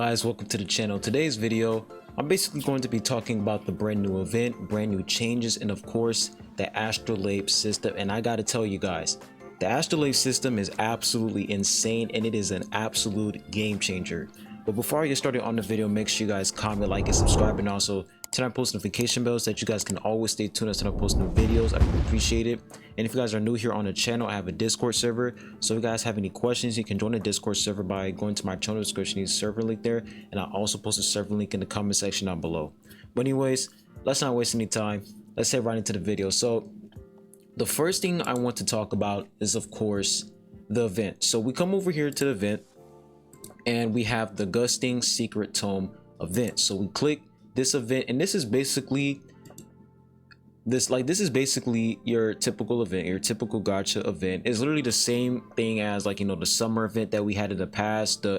guys, welcome to the channel. Today's video, I'm basically going to be talking about the brand new event, brand new changes, and of course the ASTROLABE system. And I gotta tell you guys, the ASTROLABE system is absolutely insane and it is an absolute game changer. But before I get started on the video, make sure you guys comment, like, and subscribe, and also turn on post notification bells so that you guys can always stay tuned as I post new videos. I really appreciate it. And if you guys are new here on the channel, I have a Discord server, so if you guys have any questions, you can join the Discord server by going to my channel description. There's a server link there, and I also post a server link in the comment section down below. But anyways, let's not waste any time. Let's head right into the video. So the first thing I want to talk about is, of course, the event. So we come over here to the event and we have the Gusting Secret Tome event. So we click this event, and this is basically your typical event, your typical gacha event. It's literally the same thing as, like, you know, the summer event that we had in the past, the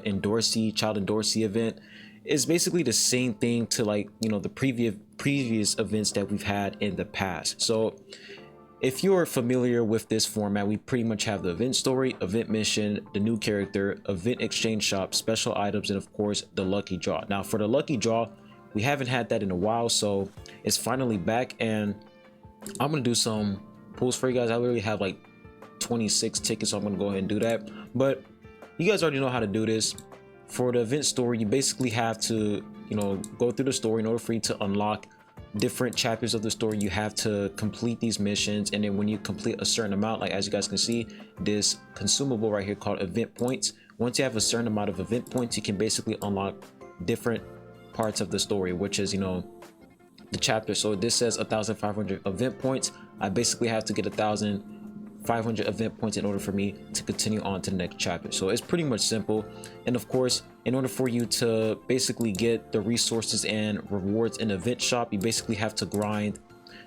child endorsee event. It's basically the same thing to, like, you know, the previous events that we've had in the past. So if you're familiar with this format, we pretty much have the event story, event mission, the new character, event exchange shop, special items, and of course the lucky draw. Now for the lucky draw, we haven't had that in a while, so it's finally back, and I'm gonna do some pulls for you guys. I literally have like 26 tickets, so I'm gonna go ahead and do that. But you guys already know how to do this. For the event story, you basically have to, you know, go through the story. In order for you to unlock different chapters of the story, you have to complete these missions, and then when you complete a certain amount, like as you guys can see, this consumable right here called event points, once you have a certain amount of event points, you can basically unlock different parts of the story, which is, you know, the chapter. So this says 1,500 event points. I basically have to get 1,500 event points in order for me to continue on to the next chapter. So it's pretty much simple. And of course, in order for you to basically get the resources and rewards in the event shop, you basically have to grind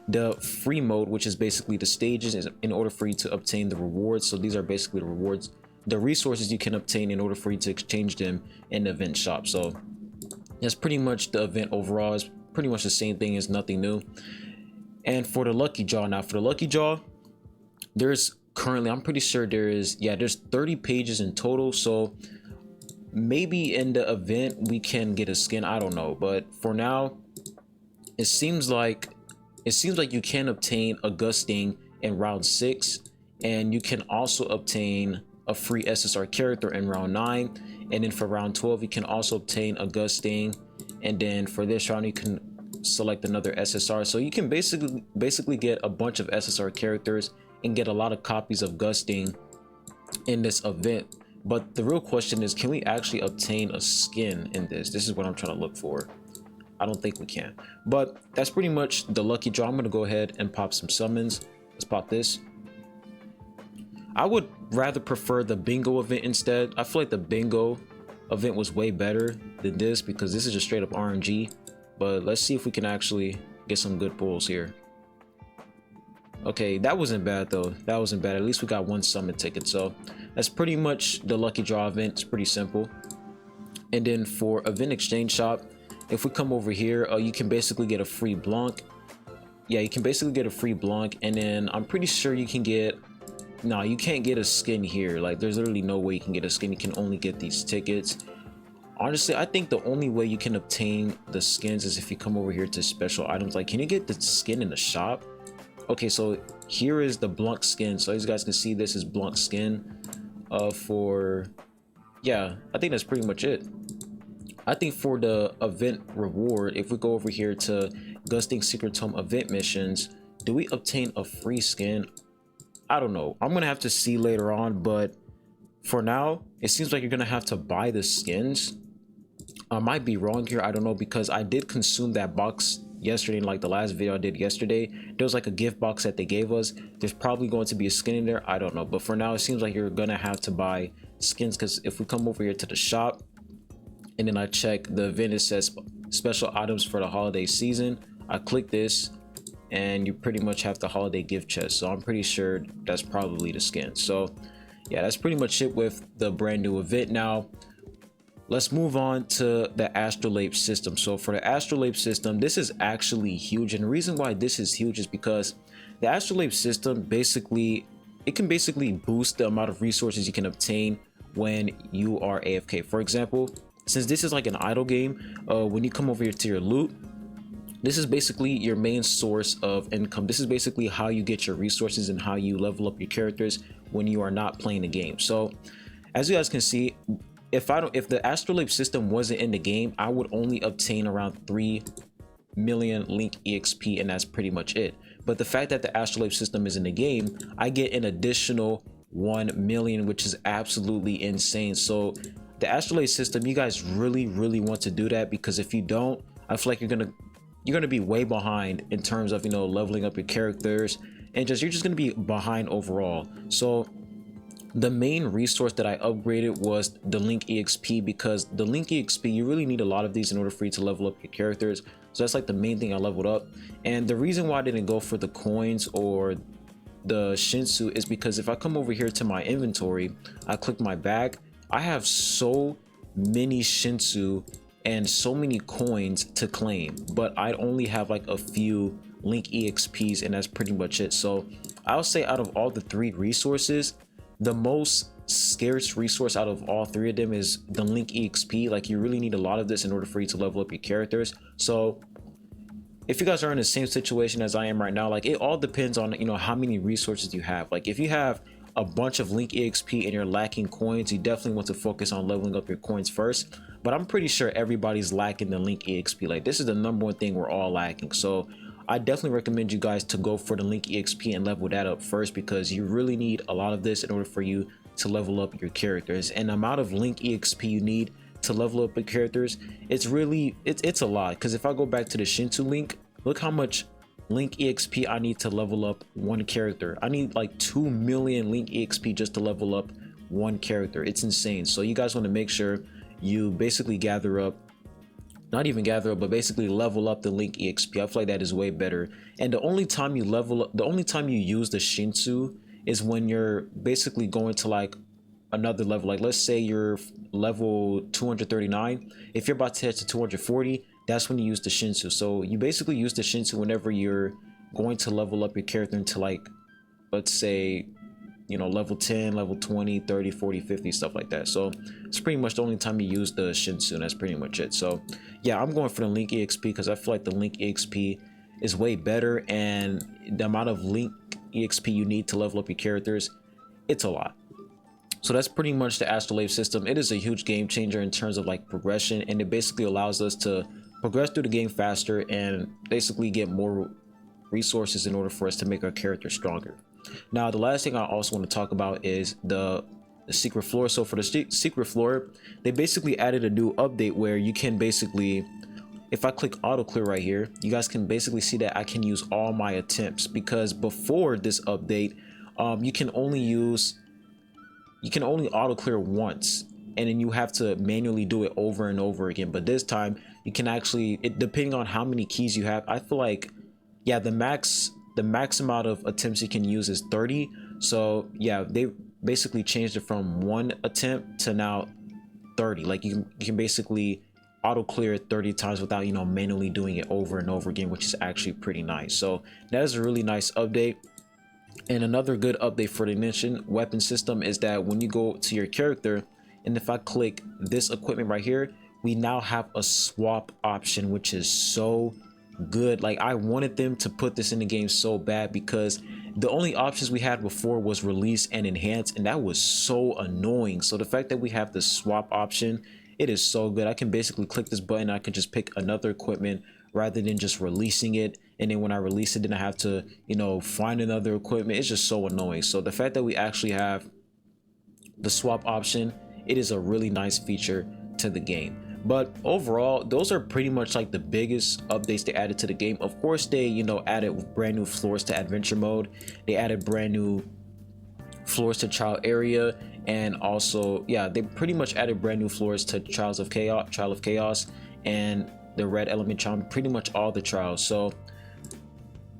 the free mode, which is basically the stages, in order for you to obtain the rewards. So these are basically the rewards, the resources you can obtain in order for you to exchange them in the event shop. So that's pretty much the event overall. Is pretty much the same thing, is nothing new. And for the lucky draw, now for the lucky draw, there's currently, I'm pretty sure there's 30 pages in total. So maybe in the event we can get a skin, I don't know, but for now it seems like you can obtain a Gusting in round 6, and you can also obtain a free SSR character in round 9, and then for round 12 you can also obtain a Gusting, and then for this round you can select another SSR. So you can basically get a bunch of SSR characters and get a lot of copies of Gusting in this event. But the real question is, can we actually obtain a skin in this? This is what I'm trying to look for. I don't think we can, but that's pretty much the lucky draw. I'm gonna go ahead and pop some summons. Let's pop this. I would rather prefer the bingo event instead. I feel like the bingo event was way better than this, because this is just straight up RNG. But let's see if we can actually get some good pulls here. Okay, that wasn't bad though. That wasn't bad. At least we got one summon ticket. So that's pretty much the lucky draw event. It's pretty simple. And then for event exchange shop, if we come over here, you can basically get a free Blanc. Yeah, you can basically get a free Blanc, and then I'm pretty sure you can get, no, you can't get a skin here. Like, there's literally no way you can get a skin. You can only get these tickets. Honestly, I think the only way you can obtain the skins is if you come over here to special items. Like, can you get the skin in the shop? Okay, so here is the Blanc skin. So as you guys can see, this is Blanc skin for, yeah, I think that's pretty much it. I think for the event reward, if we go over here to Gusting Secret Tome event missions, do we obtain a free skin? I don't know. I'm gonna have to see later on, but for now it seems like you're gonna have to buy the skins. I might be wrong here, I don't know, because I did consume that box yesterday. In like the last video I did yesterday, there was like a gift box that they gave us. There's probably going to be a skin in there, I don't know, but for now it seems like you're gonna have to buy skins. Because if we come over here to the shop and then I check the event, it says special items for the holiday season. I click this and you pretty much have the holiday gift chest, so I'm pretty sure that's probably the skin. So yeah, that's pretty much it with the brand new event. Now let's move on to the ASTROLABE system. So for the ASTROLABE system, this is actually huge, and the reason why this is huge is because the ASTROLABE system can basically boost the amount of resources you can obtain when you are AFK. For example, since this is like an idle game, when you come over here to your loot, this is basically your main source of income. This is basically how you get your resources and how you level up your characters when you are not playing the game. So as you guys can see, if the Astrolabe system wasn't in the game, I would only obtain around 3 million link exp, and that's pretty much it. But the fact that the Astrolabe system is in the game, I get an additional 1 million, which is absolutely insane. So the Astrolabe system, you guys really want to do that, because if you don't, I feel like you're gonna be way behind in terms of, you know, leveling up your characters, and you're just gonna be behind overall. So the main resource that I upgraded was the link exp, because the link exp, you really need a lot of these in order for you to level up your characters. So that's like the main thing I leveled up. And the reason why I didn't go for the coins or the Shinsu is because if I come over here to my inventory, I click my bag, I have so many Shinsu and so many coins to claim, but I only have like a few link exps, and that's pretty much it. So I'll say out of all the 3 resources, the most scarce resource out of all 3 of them is the link exp. Like, you really need a lot of this in order for you to level up your characters. So if you guys are in the same situation as I am right now, like, it all depends on, you know, how many resources you have. Like, if you have a bunch of link exp and you're lacking coins, you definitely want to focus on leveling up your coins first. But I'm pretty sure everybody's lacking the link exp. Like, this is the #1 thing we're all lacking. So I definitely recommend you guys to go for the link exp and level that up first, because you really need a lot of this in order for you to level up your characters. And the amount of link exp you need to level up your characters, it's a lot. Because if I go back to the Shinsu link, look how much link exp I need to level up one character. I need like 2 million link exp just to level up one character. It's insane. So you guys want to make sure you basically gather up, not even gather up, but basically level up the link exp. I feel like that is way better. And the only time you level up, the only time you use the Shinsu is when you're basically going to like another level. Like, let's say you're level 239, if you're about to head to 240, that's when you use the Shinsu. So you basically use the Shinsu whenever you're going to level up your character into, like, let's say, you know, level 10, level 20, 30, 40, 50, stuff like that. So it's pretty much the only time you use the Shinsu, and that's pretty much it. So yeah, I'm going for the link exp because I feel like the link exp is way better, and the amount of link exp you need to level up your characters, it's a lot. So that's pretty much the Astrolabe system. It is a huge game changer in terms of like progression, and it basically allows us to progress through the game faster and basically get more resources in order for us to make our character stronger. Now, the last thing I also want to talk about is the secret floor. So for the secret floor, they basically added a new update where you can basically, if I click auto clear right here, you guys can basically see that I can use all my attempts, because before this update, you can only auto clear once, and then you have to manually do it over and over again. But this time you can actually, depending on how many keys you have, I feel like, yeah, the max amount of attempts you can use is 30. So yeah, they basically changed it from 1 attempt to now 30. Like you can basically auto clear it 30 times without, you know, manually doing it over and over again, which is actually pretty nice. So that is a really nice update. And another good update for the Nenshin weapon system is that when you go to your character, and if I click this equipment right here, we now have a swap option, which is so good. Like, I wanted them to put this in the game so bad, because the only options we had before was release and enhance, and that was so annoying. So the fact that we have the swap option, it is so good. I can basically click this button, I can just pick another equipment rather than just releasing it, and then when I release it, then I have to, you know, find another equipment. It's just so annoying. So the fact that we actually have the swap option, it is a really nice feature to the game. But overall, those are pretty much like the biggest updates they added to the game. Of course, they, you know, added brand new floors to adventure mode. They added brand new floors to trial area, and also, yeah, they pretty much added brand new floors to trial of chaos and the red element charm, pretty much all the trials. So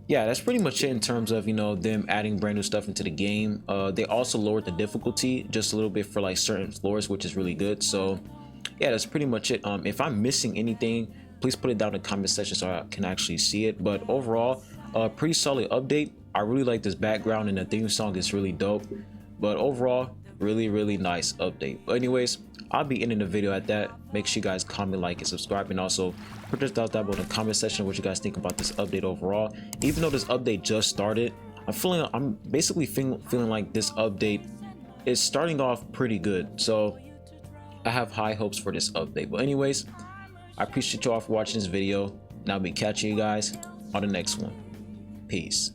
yeah, that's pretty much it in terms of, you know, them adding brand new stuff into the game. They also lowered the difficulty just a little bit for like certain floors, which is really good. So yeah, that's pretty much it. If I'm missing anything, please put it down in the comment section so I can actually see it. But overall, pretty solid update. I really like this background, and the theme song is really dope. But overall, really nice update. But anyways, I'll be ending the video at that. Make sure you guys comment, like, and subscribe, and also put your thoughts down below in the comment section what you guys think about this update overall. Even though this update just started, I'm basically feeling like this update is starting off pretty good. So I have high hopes for this update. But anyways, I appreciate you all for watching this video, and I'll be catching you guys on the next one. Peace.